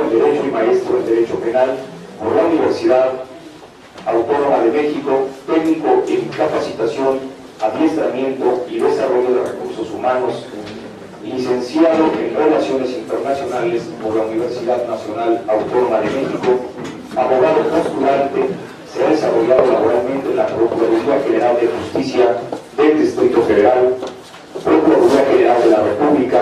en Derecho y maestro en Derecho Penal por la Universidad Autónoma de México, técnico en capacitación, adiestramiento y desarrollo de recursos humanos, licenciado en Relaciones Internacionales por la Universidad Nacional Autónoma de México, abogado postulante, se ha desarrollado laboralmente en la Procuraduría General de Justicia del Distrito Federal, Procuraduría General de la República,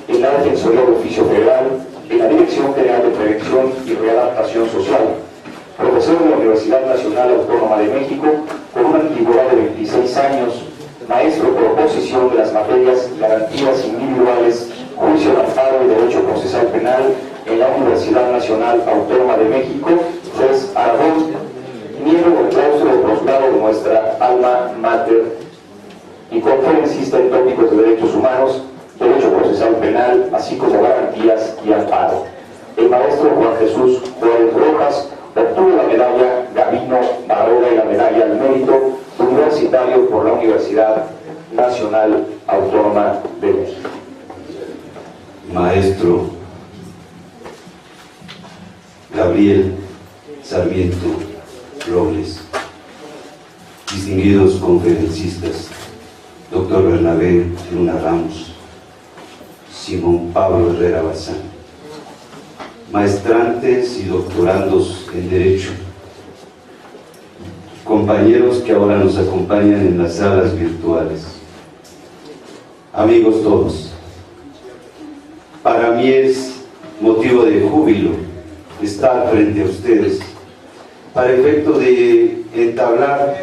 en la Defensoría de Oficio Federal, en la Dirección General de Prevención y Readaptación Social, profesor de la Universidad Nacional Autónoma de México, con una antigüedad de 26 años, maestro por oposición de las materias Garantías Individuales, Juicio de Amparo y Derecho Procesal Penal en la Universidad Nacional Autónoma de México, juez Aragón, miembro del claustro de posgrado de nuestra alma mater y conferencista en tópicos de derechos humanos, derecho procesal penal, así como garantías y amparo. El maestro Juan Jesús Juárez Rojas obtuvo la medalla Gabino Barrera y la medalla al mérito universitario por la Universidad Nacional Autónoma de México. Maestro Gabriel Sarmiento Robles, distinguidos conferencistas, doctor Bernabé Luna Ramos, Simón Pablo Herrera Bazán, maestrantes y doctorandos en Derecho, compañeros que ahora nos acompañan en las salas virtuales, amigos todos, para mí es motivo de júbilo estar frente a ustedes para efecto de entablar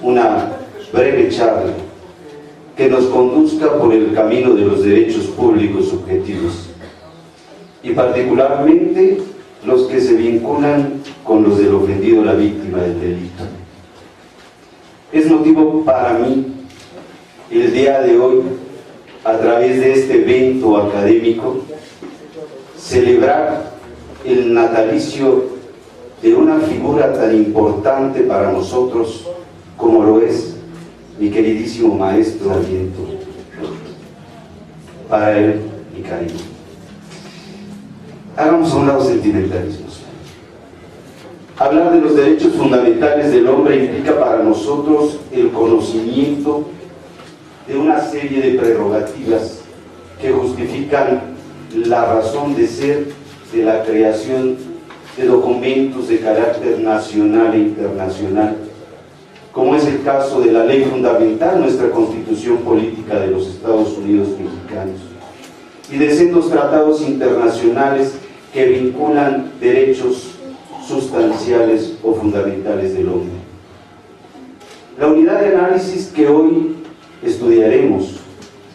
una breve charla que nos conduzca por el camino de los derechos públicos subjetivos y particularmente los que se vinculan con los del ofendido, la víctima del delito. Es motivo para mí el día de hoy, a través de este evento académico, celebrar el natalicio de una figura tan importante para nosotros como lo es mi queridísimo maestro Sarmiento. Para él, mi cariño. Hagamos a un lado sentimentalismos. Hablar de los derechos fundamentales del hombre implica para nosotros el conocimiento de una serie de prerrogativas que justifican la razón de ser de la creación de documentos de carácter nacional e internacional, como es el caso de la ley fundamental, nuestra Constitución Política de los Estados Unidos Mexicanos, y de sendos tratados internacionales que vinculan derechos sustanciales o fundamentales del hombre. La unidad de análisis que hoy estudiaremos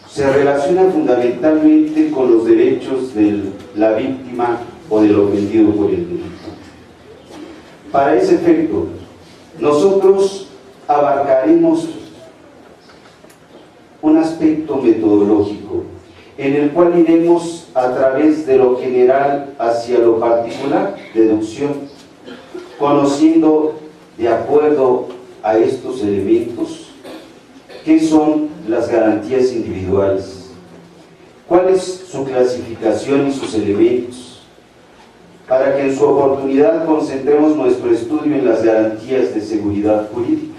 se relaciona fundamentalmente con los derechos de la víctima o del ofendido por el delito. Para ese efecto, nosotros abarcaremos un aspecto metodológico en el cual iremos a través de lo general hacia lo particular, deducción, conociendo de acuerdo a estos elementos qué son las garantías individuales, cuál es su clasificación y sus elementos, para que en su oportunidad concentremos nuestro estudio en las garantías de seguridad jurídica.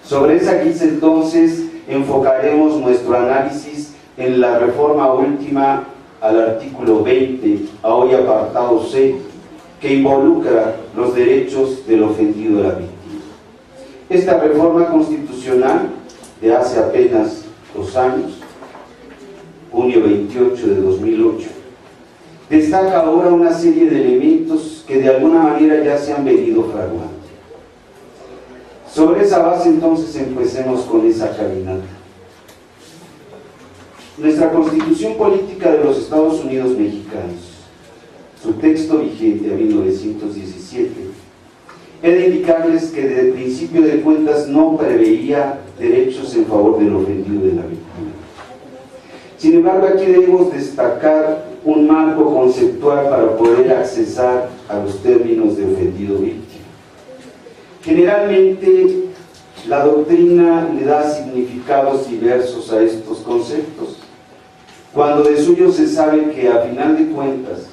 Sobre esa guisa entonces enfocaremos nuestro análisis en la reforma última al artículo 20, a hoy apartado C, que involucra los derechos del ofendido de la víctima. Esta reforma constitucional de hace apenas 2 años, junio 28 de 2008, destaca ahora una serie de elementos que de alguna manera ya se han venido fraguando. Sobre esa base entonces empecemos con esa caminata. Nuestra Constitución Política de los Estados Unidos Mexicanos, su texto vigente a 1917, he de indicarles que de principio de cuentas no preveía derechos en favor del ofendido de la víctima. Sin embargo, aquí debemos destacar un marco conceptual para poder accesar a los términos de ofendido-víctima. Generalmente, la doctrina le da significados diversos a estos conceptos, cuando de suyo se sabe que a final de cuentas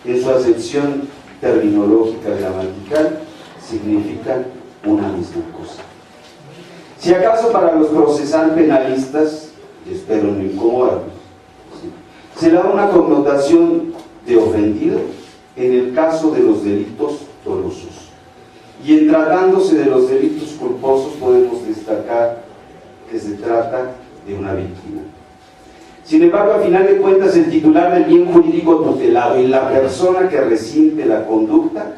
en su acepción terminológica gramatical, significan una misma cosa. Si acaso para los procesal penalistas, y espero no incomodarlos, ¿sí?, se da una connotación de ofendido en el caso de los delitos dolosos. Y en tratándose de los delitos culposos podemos destacar que se trata de una víctima. Sin embargo, a final de cuentas, el titular del bien jurídico tutelado y la persona que resiente la conducta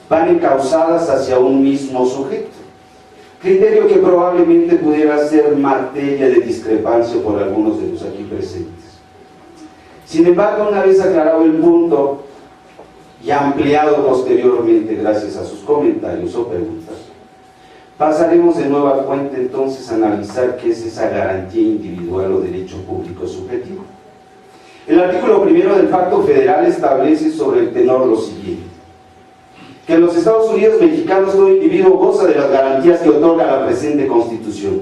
van encausadas hacia un mismo sujeto, criterio que probablemente pudiera ser materia de discrepancia por algunos de los aquí presentes. Sin embargo, una vez aclarado el punto y ampliado posteriormente gracias a sus comentarios o preguntas, pasaremos de nueva cuenta entonces a analizar qué es esa garantía individual o derecho público subjetivo. El artículo 1 del Pacto Federal establece sobre el tenor lo siguiente: que en los Estados Unidos mexicanos todo individuo goza de las garantías que otorga la presente Constitución,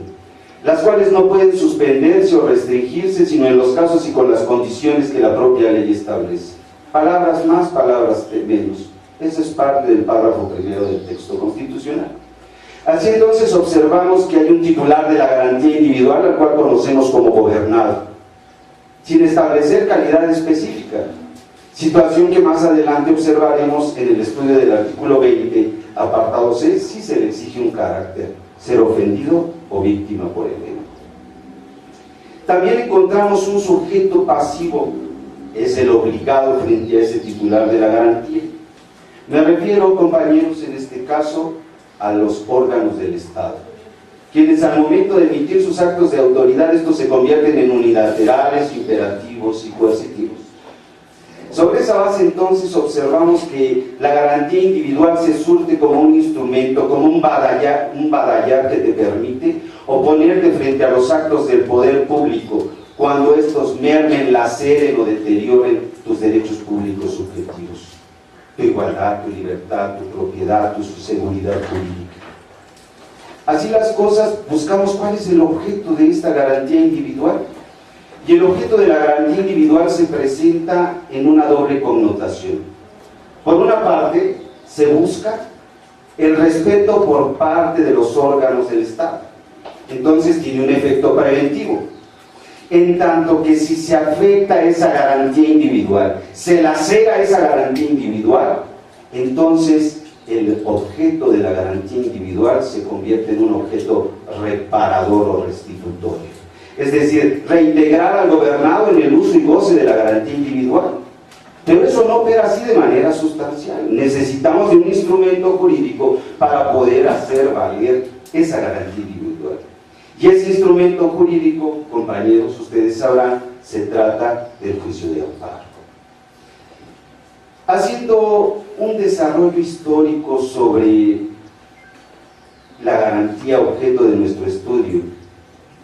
las cuales no pueden suspenderse o restringirse sino en los casos y con las condiciones que la propia ley establece. Palabras más, palabras menos. Eso es parte del párrafo 1 del texto constitucional. Así entonces observamos que hay un titular de la garantía individual, al cual conocemos como gobernado, sin establecer calidad específica, situación que más adelante observaremos en el estudio del artículo 20, apartado C, si se le exige un carácter, ser ofendido o víctima por el evento. También encontramos un sujeto pasivo, es el obligado frente a ese titular de la garantía. Me refiero, compañeros, en este caso, a los órganos del Estado, quienes al momento de emitir sus actos de autoridad, estos se convierten en unilaterales, imperativos y coercitivos. Sobre esa base entonces observamos que la garantía individual se surte como un instrumento, como un badallar que te permite oponerte frente a los actos del poder público cuando estos mermen, laceren o deterioren tus derechos públicos subjetivos, tu igualdad, tu libertad, tu propiedad, tu seguridad jurídica. Así las cosas, buscamos cuál es el objeto de esta garantía individual. Y el objeto de la garantía individual se presenta en una doble connotación. Por una parte, se busca el respeto por parte de los órganos del Estado. Entonces tiene un efecto preventivo. En tanto que si se afecta esa garantía individual, se lacera esa garantía individual, entonces el objeto de la garantía individual se convierte en un objeto reparador o restitutorio. Es decir, reintegrar al gobernado en el uso y goce de la garantía individual. Pero eso no opera así de manera sustancial. Necesitamos de un instrumento jurídico para poder hacer valer esa garantía individual. Y ese instrumento jurídico, compañeros, ustedes sabrán, se trata del juicio de amparo. Haciendo un desarrollo histórico sobre la garantía objeto de nuestro estudio,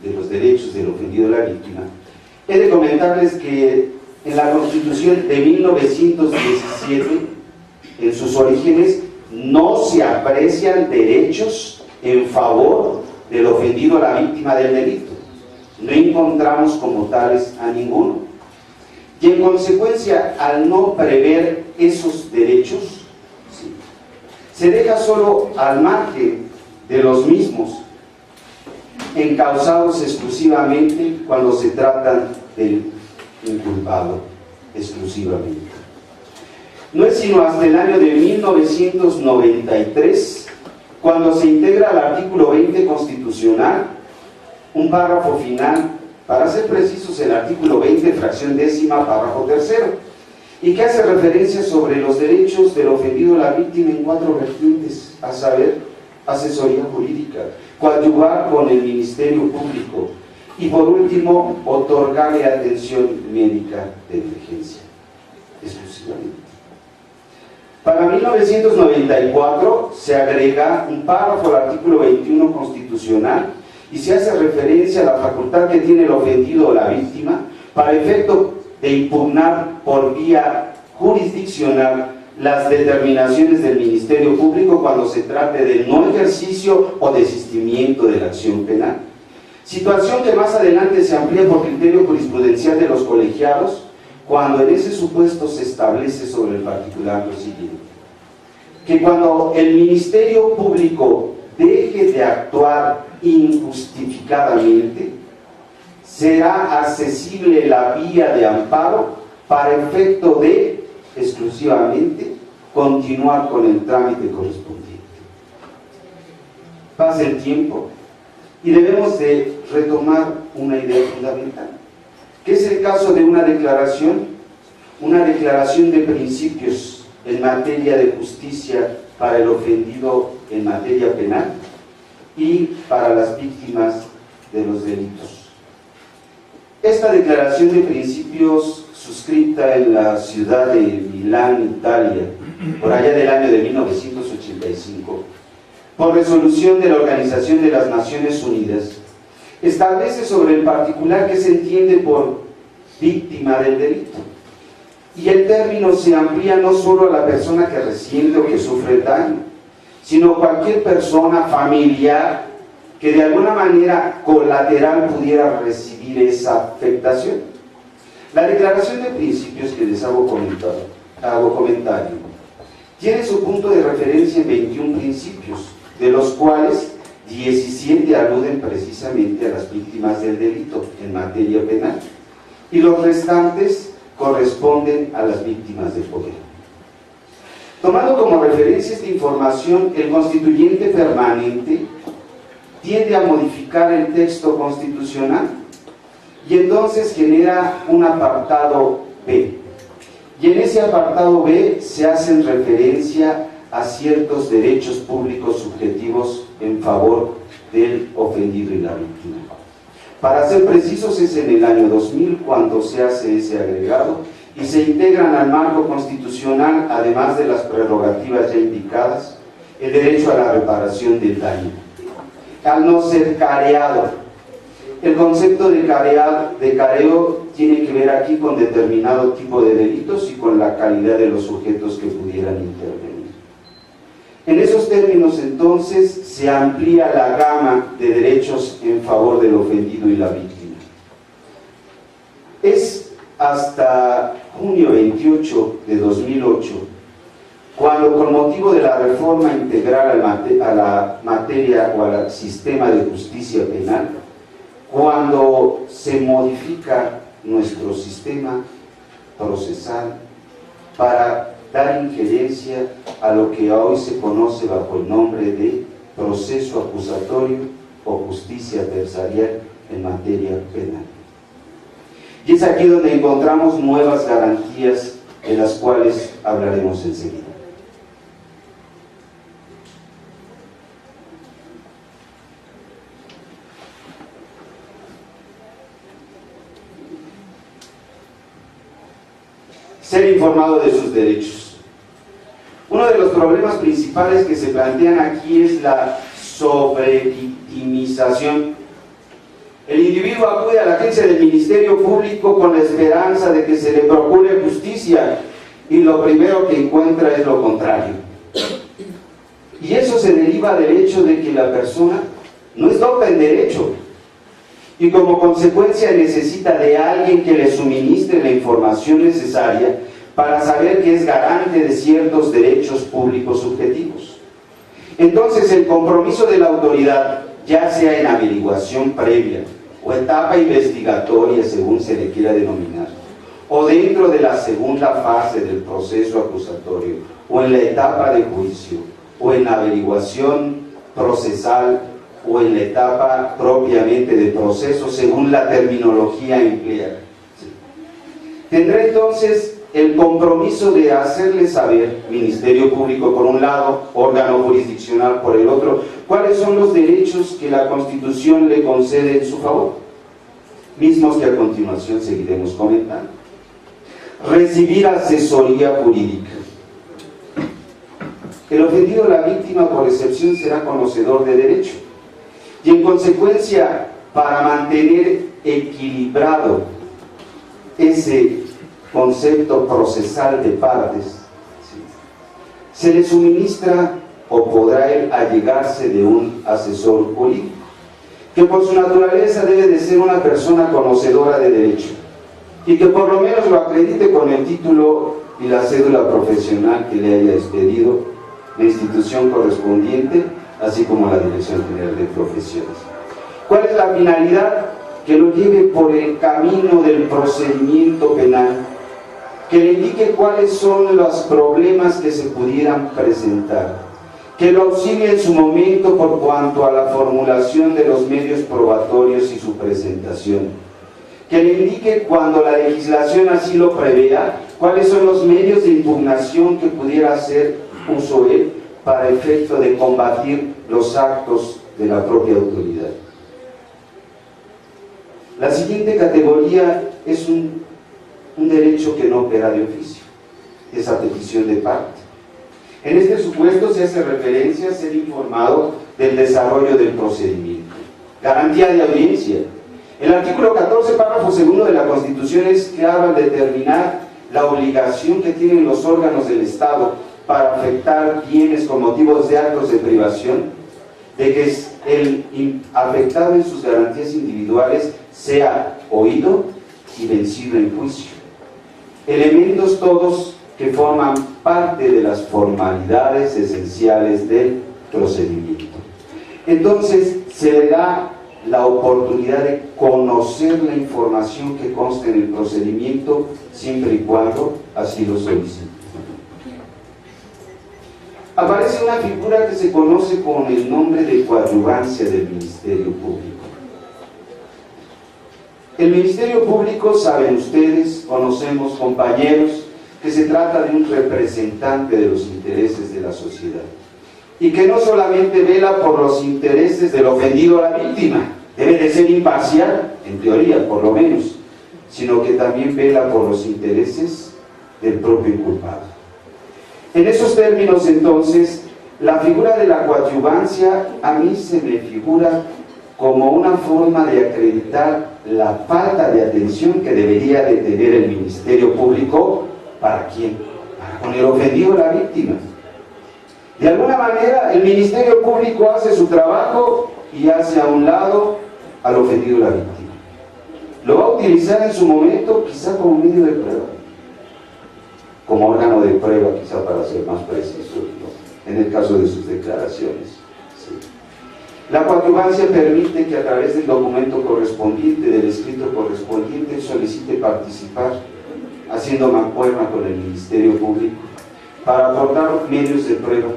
de los derechos del ofendido de la víctima, he de comentarles que en la Constitución de 1917, en sus orígenes, no se aprecian derechos en favor del ofendido a la víctima del delito. No encontramos como tales a ninguno. Y en consecuencia, al no prever esos derechos, ¿sí?, se deja solo al margen de los mismos, encausados exclusivamente cuando se tratan del inculpado, exclusivamente. No es sino hasta el año de 1993 cuando se integra al artículo 20 constitucional un párrafo final, para ser precisos el artículo 20, fracción décima, párrafo tercero, y que hace referencia sobre los derechos del ofendido a la víctima en 4 vertientes, a saber, asesoría jurídica, coadyuvar con el Ministerio Público y por último, otorgarle atención médica de emergencia, exclusivamente. Para 1994 se agrega un párrafo al artículo 21 constitucional y se hace referencia a la facultad que tiene el ofendido o la víctima para efecto de impugnar por vía jurisdiccional las determinaciones del Ministerio Público cuando se trate de no ejercicio o desistimiento de la acción penal. Situación que más adelante se amplía por criterio jurisprudencial de los colegiados cuando en ese supuesto se establece sobre el particular lo siguiente: que cuando el Ministerio Público deje de actuar injustificadamente, será accesible la vía de amparo para efecto de, exclusivamente, continuar con el trámite correspondiente. Pasa el tiempo y debemos de retomar una idea fundamental, que es el caso de una declaración de principios en materia de justicia para el ofendido en materia penal y para las víctimas de los delitos. Esta declaración de principios, suscrita en la ciudad de Milán, Italia, por allá del año de 1985, por resolución de la Organización de las Naciones Unidas, establece sobre el particular que se entiende por víctima del delito. Y el término se amplía no solo a la persona que resiente o que sufre el daño, sino cualquier persona familiar que de alguna manera colateral pudiera recibir esa afectación. La declaración de principios que les hago comentario tiene su punto de referencia en 21 principios, de los cuales 17 aluden precisamente a las víctimas del delito en materia penal y los restantes corresponden a las víctimas del poder. Tomando como referencia esta información, el constituyente permanente tiende a modificar el texto constitucional y entonces genera un apartado B. Y en ese apartado B se hacen referencia a ciertos derechos públicos subjetivos en favor del ofendido y la víctima. Para ser precisos, es en el año 2000 cuando se hace ese agregado y se integran al marco constitucional, además de las prerrogativas ya indicadas, el derecho a la reparación del daño, al no ser careado. El concepto de careo tiene que ver aquí con determinado tipo de delitos y con la calidad de los sujetos que pudieran intervenir. En esos términos, entonces, se amplía la gama de derechos en favor del ofendido y la víctima. Es hasta junio 28 de 2008, cuando con motivo de la reforma integral a la materia o al sistema de justicia penal, cuando se modifica nuestro sistema procesal para dar injerencia a lo que hoy se conoce bajo el nombre de proceso acusatorio o justicia adversarial en materia penal. Y es aquí donde encontramos nuevas garantías, de las cuales hablaremos enseguida. Ser informado de sus derechos. Uno de los problemas principales que se plantean aquí es la sobrevictimización. El individuo acude a la agencia del Ministerio Público con la esperanza de que se le procure justicia y lo primero que encuentra es lo contrario. Y eso se deriva del hecho de que la persona no es docta en derecho y como consecuencia necesita de alguien que le suministre la información necesaria para saber que es garante de ciertos derechos públicos subjetivos. Entonces el compromiso de la autoridad, ya sea en averiguación previa o etapa investigatoria según se le quiera denominar, o dentro de la segunda fase del proceso acusatorio, o en la etapa de juicio, o en la averiguación procesal, o en la etapa propiamente de proceso según la terminología empleada. Tendrá entonces el compromiso de hacerle saber, Ministerio Público por un lado, órgano jurisdiccional por el otro, cuáles son los derechos que la Constitución le concede en su favor, mismos que a continuación seguiremos comentando. Recibir asesoría jurídica. El ofendido o la víctima por excepción será conocedor de derecho y en consecuencia, para mantener equilibrado ese concepto procesal de partes, se le suministra o podrá él allegarse de un asesor jurídico, que por su naturaleza debe de ser una persona conocedora de derecho, y que por lo menos lo acredite con el título y la cédula profesional que le haya expedido la institución correspondiente, así como la Dirección General de Profesiones. ¿Cuál es la finalidad? Que lo lleve por el camino del procedimiento penal, que le indique cuáles son los problemas que se pudieran presentar, que lo auxilie en su momento por cuanto a la formulación de los medios probatorios y su presentación, que le indique cuando la legislación así lo prevea, cuáles son los medios de impugnación que pudiera hacer uso él para efecto de combatir los actos de la propia autoridad. La siguiente categoría es un derecho que no opera de oficio, es a petición de parte. En este supuesto se hace referencia a ser informado del desarrollo del procedimiento. Garantía de audiencia. El artículo 14, párrafo segundo de la Constitución es claro al determinar la obligación que tienen los órganos del Estado para afectar bienes con motivos de actos de privación, de que el afectado en sus garantías individuales sea oído y vencido en juicio. Elementos todos que forman parte de las formalidades esenciales del procedimiento. Entonces se le da la oportunidad de conocer la información que consta en el procedimiento siempre y cuando así lo solicite. Aparece una figura que se conoce con el nombre de coadyuvancia del Ministerio Público. El Ministerio Público, saben ustedes, conocemos compañeros, que se trata de un representante de los intereses de la sociedad y que no solamente vela por los intereses del ofendido o la víctima, debe de ser imparcial, en teoría por lo menos, sino que también vela por los intereses del propio inculpado. En esos términos, entonces, la figura de la coadyuvancia a mí se me figura como una forma de acreditar la falta de atención que debería de tener el Ministerio Público. ¿Para quién? Para con el ofendido o la víctima. De alguna manera, el Ministerio Público hace su trabajo y hace a un lado al ofendido o la víctima. Lo va a utilizar en su momento, quizá como medio de prueba, como órgano de prueba, quizá para ser más preciso, ¿no?, en el caso de sus declaraciones. Sí. La coadyuvancia permite que a través del documento correspondiente, del escrito correspondiente, solicite participar, haciendo mancuerna con el Ministerio Público, para aportar medios de prueba.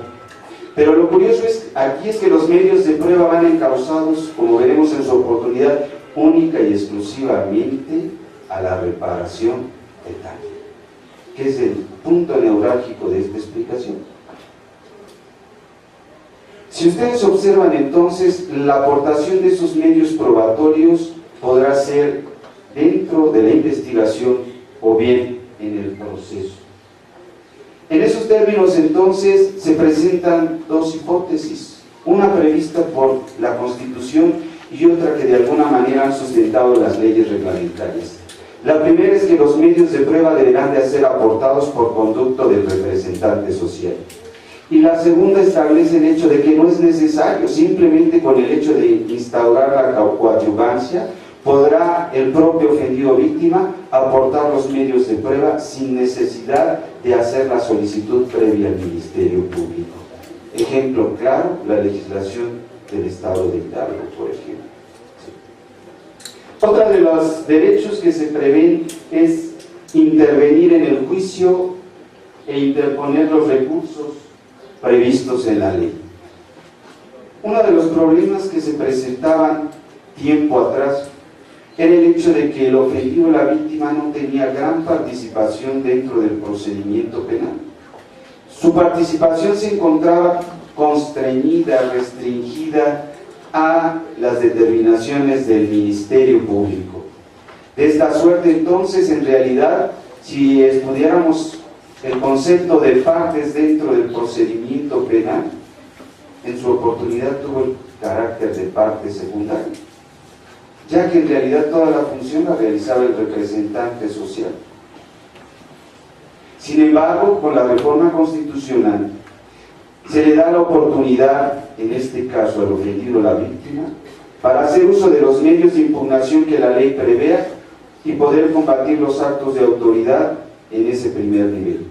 Pero lo curioso aquí es que los medios de prueba van encausados, como veremos en su oportunidad, única y exclusivamente a la reparación del daño, que es el punto neurálgico de esta explicación. Si ustedes observan entonces, la aportación de esos medios probatorios podrá ser dentro de la investigación o bien en el proceso. En esos términos entonces se presentan dos hipótesis, una prevista por la Constitución y otra que de alguna manera han sustentado las leyes reglamentarias. La primera es que los medios de prueba deberán de ser aportados por conducto del representante social. Y la segunda establece el hecho de que no es necesario, simplemente con el hecho de instaurar la coadyuvancia, podrá el propio ofendido víctima aportar los medios de prueba sin necesidad de hacer la solicitud previa al Ministerio Público. Ejemplo claro, la legislación del Estado de Hidalgo, por ejemplo. Otra de los derechos que se prevén es intervenir en el juicio e interponer los recursos previstos en la ley. Uno de los problemas que se presentaban tiempo atrás era el hecho de que el ofendido o la víctima no tenía gran participación dentro del procedimiento penal. Su participación se encontraba constreñida, restringida a las determinaciones del Ministerio Público. De esta suerte, entonces, en realidad, si estudiáramos el concepto de partes dentro del procedimiento penal, en su oportunidad tuvo el carácter de parte secundaria, ya que en realidad toda la función la realizaba el representante social. Sin embargo, con la reforma constitucional, se le da la oportunidad, en este caso al ofendido o la víctima, para hacer uso de los medios de impugnación que la ley prevea y poder combatir los actos de autoridad en ese primer nivel.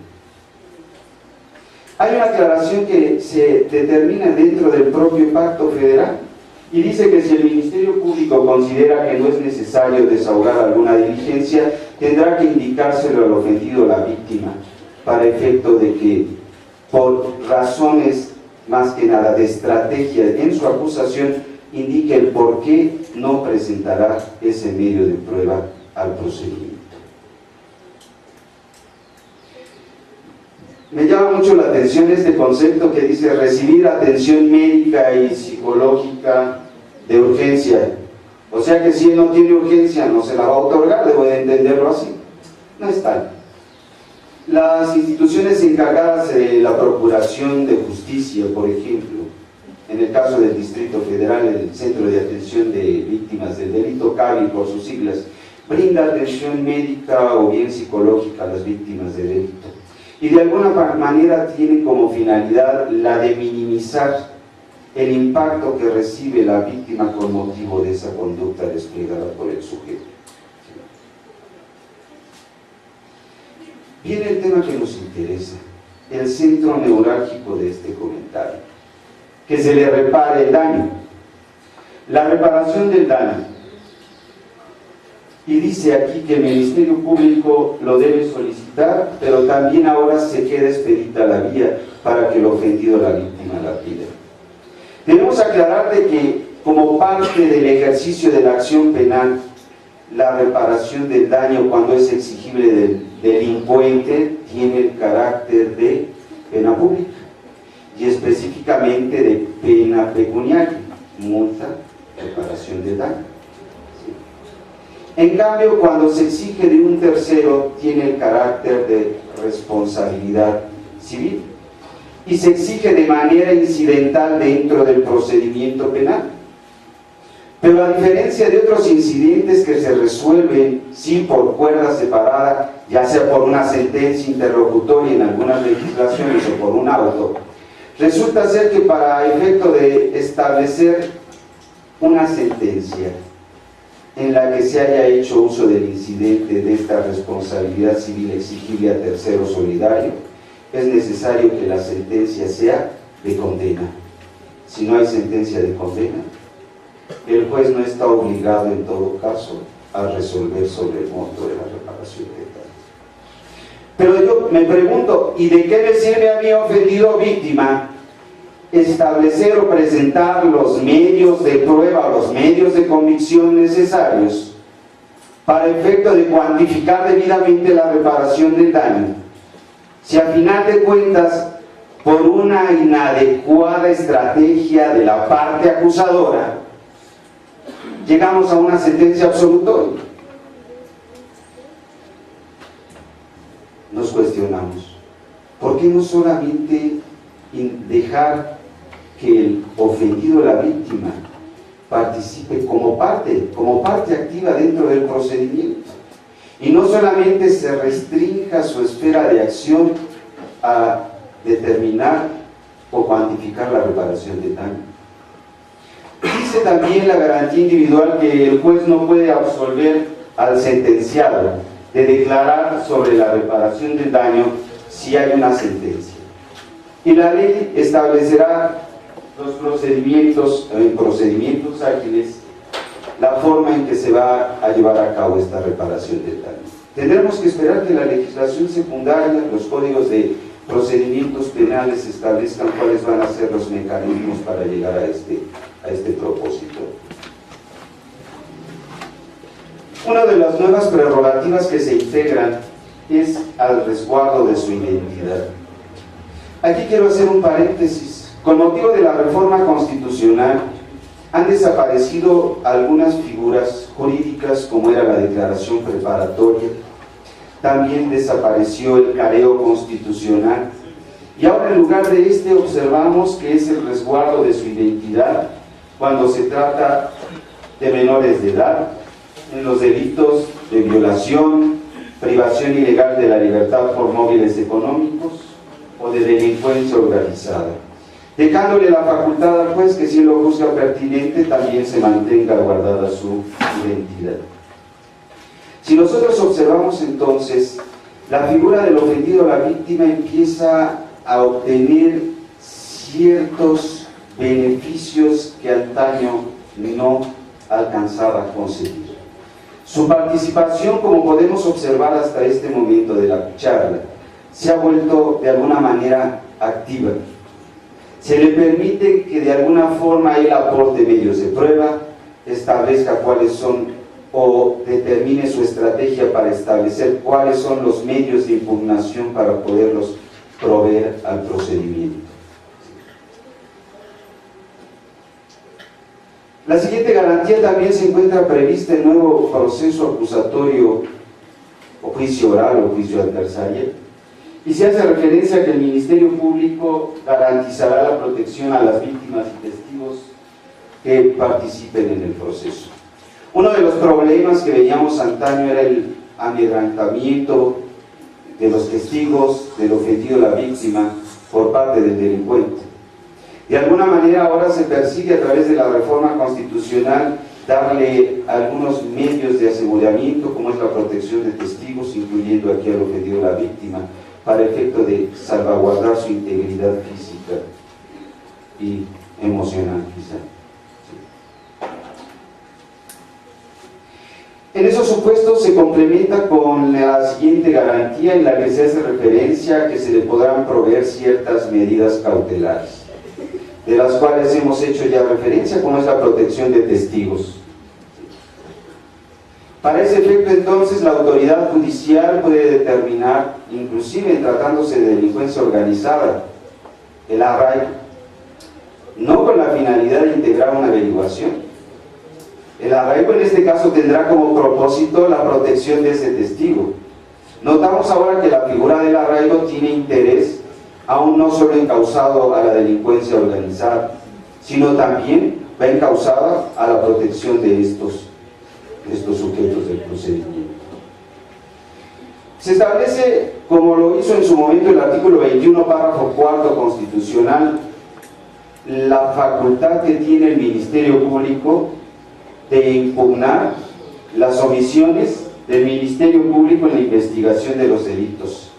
Hay una aclaración que se determina dentro del propio pacto federal y dice que si el Ministerio Público considera que no es necesario desahogar alguna diligencia, tendrá que indicárselo al ofendido o la víctima, para efecto de que, por razones más que nada de estrategia en su acusación, indique el por qué no presentará ese medio de prueba al procedimiento. Me llama mucho la atención este concepto que dice recibir atención médica y psicológica de urgencia. O sea que si él no tiene urgencia no se la va a otorgar, debo de entenderlo así. No es tal. Las instituciones encargadas de la procuración de justicia, por ejemplo, en el caso del Distrito Federal, el Centro de Atención de Víctimas del Delito, CAVI por sus siglas, brinda atención médica o bien psicológica a las víctimas de delito. Y de alguna manera tiene como finalidad la de minimizar el impacto que recibe la víctima con motivo de esa conducta desplegada por el sujeto. Viene el tema que nos interesa, el centro neurálgico de este comentario, que se le repare el daño, la reparación del daño. Y dice aquí que el Ministerio Público lo debe solicitar, pero también ahora se queda expedita la vía para que el ofendido, la víctima, la pida. Debemos aclarar de que, como parte del ejercicio de la acción penal, la reparación del daño, cuando es exigible del delincuente, tiene el carácter de pena pública y específicamente de pena pecuniaria, multa, reparación del daño. En cambio, cuando se exige de un tercero, tiene el carácter de responsabilidad civil y se exige de manera incidental dentro del procedimiento penal. Pero a diferencia de otros incidentes que se resuelven sí por cuerda separada, ya sea por una sentencia interlocutoria en algunas legislaciones o por un auto, resulta ser que para efecto de establecer una sentencia en la que se haya hecho uso del incidente de esta responsabilidad civil exigible a tercero solidario, es necesario que la sentencia sea de condena. Si no hay sentencia de condena, el juez no está obligado en todo caso a resolver sobre el monto de la reparación del daño. Pero yo me pregunto, ¿y de qué me sirve a mí, ofendido víctima, establecer o presentar los medios de prueba, los medios de convicción necesarios para efecto de cuantificar debidamente la reparación del daño, si a final de cuentas, por una inadecuada estrategia de la parte acusadora, llegamos a una sentencia absolutoria? Nos cuestionamos, ¿por qué no solamente dejar que el ofendido, la víctima, participe como parte activa dentro del procedimiento? Y no solamente se restrinja su esfera de acción a determinar o cuantificar la reparación del daño. Dice también la garantía individual que el juez no puede absolver al sentenciado de declarar sobre la reparación del daño si hay una sentencia. Y la ley establecerá los procedimientos ágiles, la forma en que se va a llevar a cabo esta reparación del daño. Tendremos que esperar que la legislación secundaria, los códigos de procedimientos penales establezcan cuáles van a ser los mecanismos para llegar a este propósito. Una de las nuevas prerrogativas que se integran es al resguardo de su identidad. Aquí quiero hacer un paréntesis. Con motivo de la reforma constitucional han desaparecido algunas figuras jurídicas como era la declaración preparatoria, también desapareció el careo constitucional y ahora en lugar de este observamos que es el resguardo de su identidad cuando se trata de menores de edad, en los delitos de violación, privación ilegal de la libertad por móviles económicos o de delincuencia organizada, dejándole la facultad al juez que si lo juzga pertinente también se mantenga guardada su identidad. Si nosotros observamos entonces, la figura del ofendido, la víctima, empieza a obtener ciertos beneficios que antaño no alcanzaba a conseguir. Su participación, como podemos observar hasta este momento de la charla, se ha vuelto de alguna manera activa. Se le permite que de alguna forma él aporte medios de prueba, establezca cuáles son o determine su estrategia para establecer cuáles son los medios de impugnación para poderlos proveer al procedimiento. La siguiente garantía también se encuentra prevista en el nuevo proceso acusatorio o juicio oral o juicio adversarial, y se hace referencia a que el Ministerio Público garantizará la protección a las víctimas y testigos que participen en el proceso. Uno de los problemas que veíamos antaño era el amedrentamiento de los testigos, del ofendido, la víctima, por parte del delincuente. De alguna manera ahora se persigue a través de la reforma constitucional darle algunos medios de aseguramiento, como es la protección de testigos, incluyendo aquí al ofendido, la víctima, para efecto de salvaguardar su integridad física y emocional, quizá. En esos supuestos se complementa con la siguiente garantía en la que se hace referencia a que se le podrán proveer ciertas medidas cautelares, de las cuales hemos hecho ya referencia, como es la protección de testigos. Para ese efecto, entonces, la autoridad judicial puede determinar, inclusive en tratándose de delincuencia organizada, el arraigo, no con la finalidad de integrar una averiguación. El arraigo en este caso tendrá como propósito la protección de ese testigo. Notamos ahora que la figura del arraigo tiene interés aún no solo encausado a la delincuencia organizada, sino también va encausada a la protección de estos sujetos del procedimiento. Se establece, como lo hizo en su momento el artículo 21, párrafo 4 constitucional, la facultad que tiene el Ministerio Público de impugnar las omisiones del Ministerio Público en la investigación de los delitos,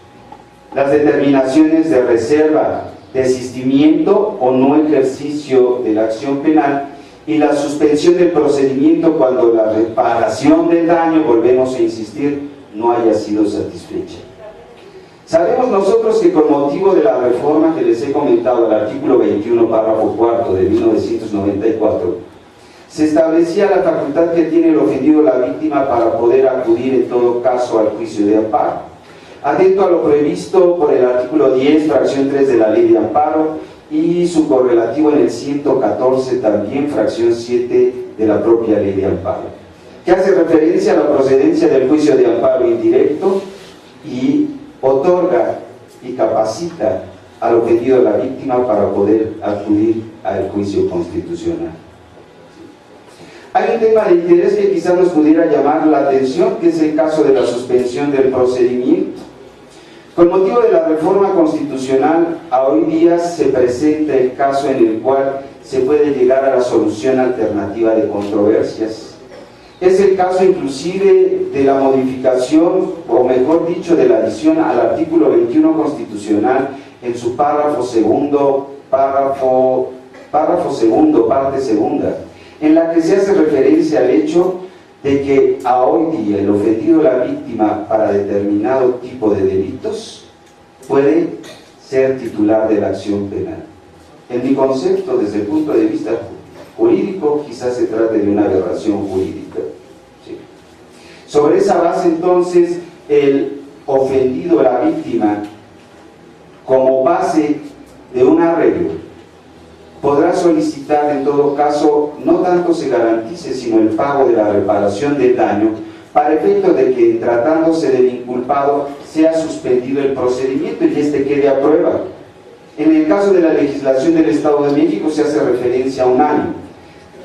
las determinaciones de reserva, desistimiento o no ejercicio de la acción penal y la suspensión del procedimiento cuando la reparación del daño, volvemos a insistir, no haya sido satisfecha. Sabemos nosotros que con motivo de la reforma que les he comentado, el artículo 21, párrafo 4 de 1994, se establecía la facultad que tiene el ofendido, la víctima, para poder acudir en todo caso al juicio de amparo, atento a lo previsto por el artículo 10, fracción 3 de la Ley de Amparo y su correlativo en el 114 también, fracción 7 de la propia Ley de Amparo, que hace referencia a la procedencia del juicio de amparo indirecto y otorga y capacita al ofendido, la víctima, para poder acudir al juicio constitucional. Hay un tema de interés que quizás nos pudiera llamar la atención, que es el caso de la suspensión del procedimiento. Con motivo de la reforma constitucional, a hoy día se presenta el caso en el cual se puede llegar a la solución alternativa de controversias. Es el caso inclusive de la modificación, o mejor dicho, de la adición al artículo 21 constitucional en su párrafo segundo, parte segunda, en la que se hace referencia al hecho de que a hoy día el ofendido, la víctima, para determinado tipo de delitos puede ser titular de la acción penal. En mi concepto, desde el punto de vista jurídico, quizás se trate de una aberración jurídica. ¿Sí? Sobre esa base, entonces, el ofendido, la víctima, como base de un arreglo, podrá solicitar en todo caso, no tanto se garantice, sino el pago de la reparación del daño, para efecto de que, tratándose del inculpado, sea suspendido el procedimiento y este quede a prueba. En el caso de la legislación del Estado de México se hace referencia a un año,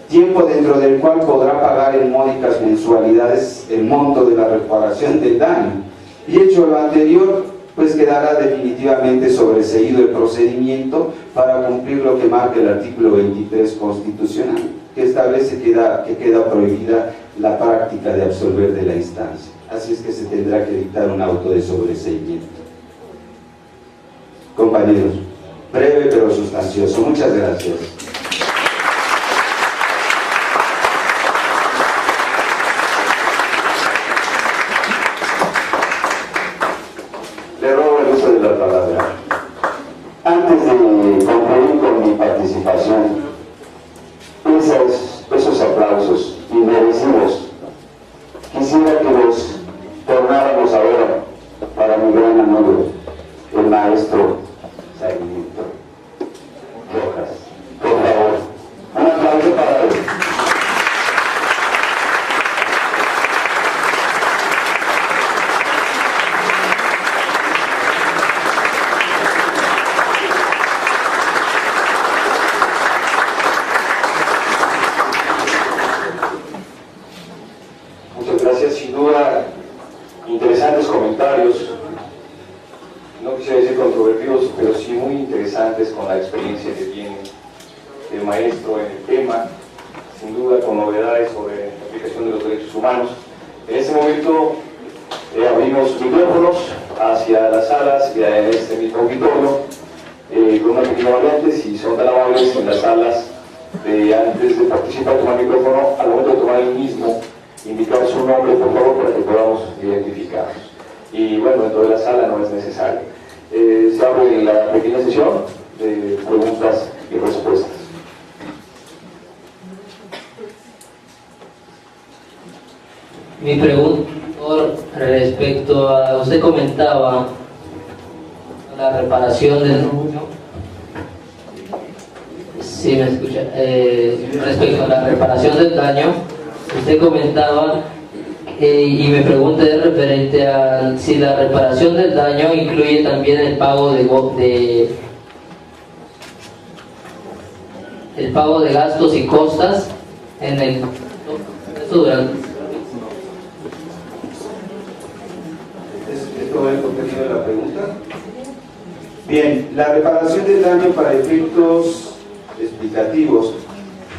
tiempo dentro del cual podrá pagar en módicas mensualidades el monto de la reparación del daño. Y hecho lo anterior, pues quedará definitivamente sobreseído el procedimiento para cumplir lo que marca el artículo 23 constitucional, que establece que queda prohibida la práctica de absolver de la instancia. así es que se tendrá que dictar un auto de sobreseimiento. Compañeros, breve pero sustancioso. Muchas gracias. Le robo el uso de la palabra. Antes de concluir con mi participación, esos aplausos inmerecidos, quisiera que los tornáramos ahora para mi gran amigo, el maestro Sarmiento Rojas. Por favor, un aplauso para él. Sin duda, interesantes comentarios, no quisiera decir controvertidos, pero sí muy interesantes con la experiencia que tiene el maestro en el tema, sin duda con novedades sobre la aplicación de los derechos humanos. En este momento abrimos micrófonos hacia las salas y en este mismo auditorio, con una pequeña variante, si son tan amables en las salas, antes de participar tomar el micrófono, al momento de tomar el mismo, indicar su nombre, por favor, para que podamos identificarnos. Y bueno, dentro de la sala no es necesario. Se abre la pequeña sesión de preguntas y respuestas. Mi pregunta respecto a, usted comentaba la reparación del daño. Sí, me escucha. Respecto a la reparación del daño, usted comentaba y me pregunta de referente a si la reparación del daño incluye también el pago de gastos y costas en el durante. ¿Es todo el contenido de la pregunta? Bien, la reparación del daño para efectos explicativos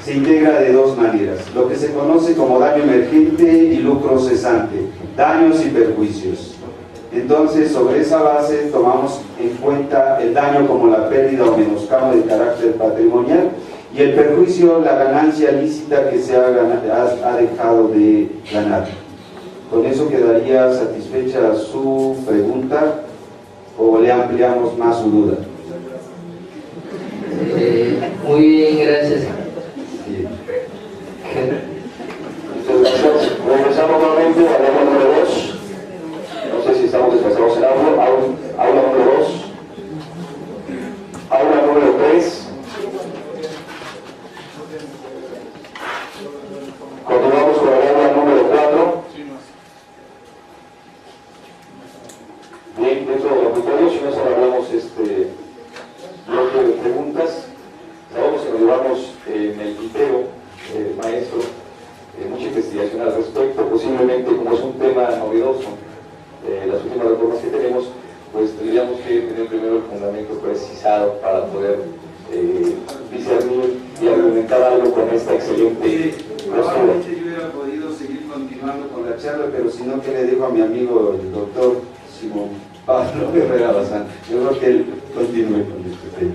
se integra de dos maneras, lo que se conoce como daño emergente y lucro cesante, daños y perjuicios. Entonces, sobre esa base tomamos en cuenta el daño como la pérdida o menoscabo de carácter patrimonial y el perjuicio, la ganancia lícita que se ha dejado de ganar. ¿Con eso quedaría satisfecha su pregunta o le ampliamos más su duda? Muy bien, gracias. Regresamos nuevamente a la número 2. No sé si estamos desplazados en aula número 2, aula número 3. Continuamos con la aula número 4. Bien, dentro del auditorio, si nos hablamos bloque de preguntas, sabemos que nos llevamos en el tintero, maestro, mucha investigación al respecto. Posiblemente, como es un tema novedoso, las últimas reformas que tenemos, pues tendríamos que tener primero el fundamento precisado para poder discernir y argumentar algo con esta excelente Probablemente yo hubiera podido seguir continuando con la charla, pero si no, ¿qué le digo a mi amigo el doctor Simón Pablo Herrera Bazán? Yo creo que él continúe con este tema.